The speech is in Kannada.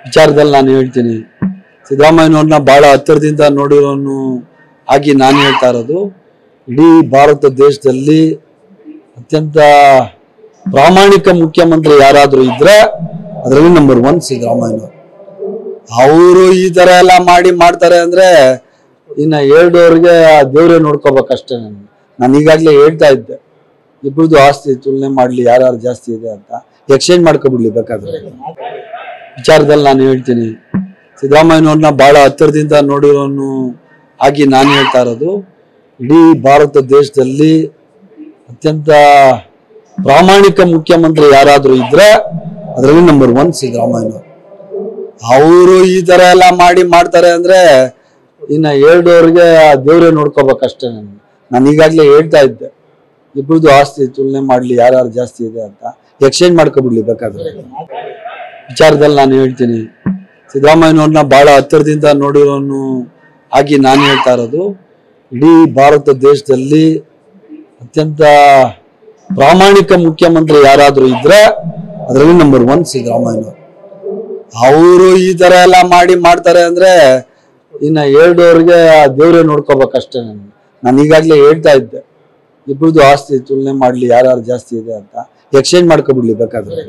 ವಿಚಾರದಲ್ಲಿ ನಾನು ಹೇಳ್ತೀನಿ. ಸಿದ್ದರಾಮಯ್ಯನವ್ರನ್ನ ಬಹಳ ಹತ್ತಿರದಿಂದ ನೋಡಿರೋನು ಆಗಿ ನಾನು ಹೇಳ್ತಾ ಇರೋದು, ಇಡೀ ಭಾರತ ದೇಶದಲ್ಲಿ ಅತ್ಯಂತ ಪ್ರಾಮಾಣಿಕ ಮುಖ್ಯಮಂತ್ರಿ ಯಾರಾದರೂ ಇದ್ರೆ ಅದರಲ್ಲಿ ನಂಬರ್ 1 ಸಿದ್ದರಾಮಯ್ಯನವರು. ಅವರು ಈ ತರ ಎಲ್ಲ ಮಾಡ್ತಾರೆ ಅಂದ್ರೆ ಇನ್ನ ಹೇಳ್ದವ್ರಿಗೆ ದೇವ್ರೇ ನೋಡ್ಕೋಬೇಕಷ್ಟೇ. ನಾನು ಈಗಾಗಲೇ ಹೇಳ್ತಾ ಇದ್ದೆ, ಇಬ್ಬರದು ಆಸ್ತಿ ತುಲನೆ ಮಾಡ್ಲಿ ಯಾರು ಜಾಸ್ತಿ ಇದೆ ಅಂತ, ಎಕ್ಸ್ಚೇಂಜ್ ಮಾಡ್ಕೊಬಿಡ್ಲಿ ಬೇಕಾದ್ರೆ. ವಿಚಾರದಲ್ಲಿ ನಾನು ಹೇಳ್ತೀನಿ, ಸಿದ್ದರಾಮಯ್ಯನವ್ರನ್ನ ಬಹಳ ಹತ್ತಿರದಿಂದ ನೋಡಿರೋನು ಆಗಿ ನಾನು ಹೇಳ್ತಾ ಇರೋದು, ಇಡೀ ಭಾರತ ದೇಶದಲ್ಲಿ ಅತ್ಯಂತ ಪ್ರಾಮಾಣಿಕ ಮುಖ್ಯಮಂತ್ರಿ ಯಾರಾದರೂ ಇದ್ರೆ ಅದರಲ್ಲಿ ನಂಬರ್ 1 ಸಿದ್ದರಾಮಯ್ಯನವರು. ಅವರು ಈ ತರ ಎಲ್ಲ ಮಾಡ್ತಾರೆ ಅಂದ್ರೆ ಇನ್ನ ಹೇಳ್ದವ್ರಿಗೆ ದೇವ್ರೇ ನೋಡ್ಕೋಬೇಕಷ್ಟೇ. ನಾನು ಈಗಾಗಲೇ ಹೇಳ್ತಾ ಇದ್ದೆ, ಇಬ್ಬರದು ಆಸ್ತಿ ತುಲನೆ ಮಾಡ್ಲಿ ಯಾರು ಜಾಸ್ತಿ ಇದೆ ಅಂತ, ಎಕ್ಸ್ಚೇಂಜ್ ಮಾಡ್ಕೊಬಿಡ್ಲಿ ಬೇಕಾದ್ರೆ. ವಿಚಾರದಲ್ಲಿ ನಾನು ಹೇಳ್ತೀನಿ, ಸಿದ್ದರಾಮಯ್ಯನವ್ರನ್ನ ಬಹಳ ಹತ್ತಿರದಿಂದ ನೋಡಿರೋನು ಆಗಿ ನಾನು ಹೇಳ್ತಾ ಇರೋದು, ಇಡೀ ಭಾರತ ದೇಶದಲ್ಲಿ ಅತ್ಯಂತ ಪ್ರಾಮಾಣಿಕ ಮುಖ್ಯಮಂತ್ರಿ ಯಾರಾದರೂ ಇದ್ರೆ ಅದರಲ್ಲಿ ನಂಬರ್ 1 ಸಿದ್ದರಾಮಯ್ಯನವರು. ಅವರು ಈ ತರ ಎಲ್ಲ ಮಾಡ್ತಾರೆ ಅಂದ್ರೆ ಇನ್ನ ಹೇಳ್ದವ್ರಿಗೆ ದೇವ್ರೇ ನೋಡ್ಕೋಬೇಕಷ್ಟೇ. ನಾನು ಈಗಾಗಲೇ ಹೇಳ್ತಾ ಇದ್ದೆ, ಇಬ್ಬರದು ಆಸ್ತಿ ತುಲನೆ ಮಾಡ್ಲಿ ಯಾರು ಜಾಸ್ತಿ ಇದೆ ಅಂತ, ಎಕ್ಸ್ಚೇಂಜ್ ಮಾಡ್ಕೊಬಿಡ್ಲಿ ಬೇಕಾದ್ರೆ.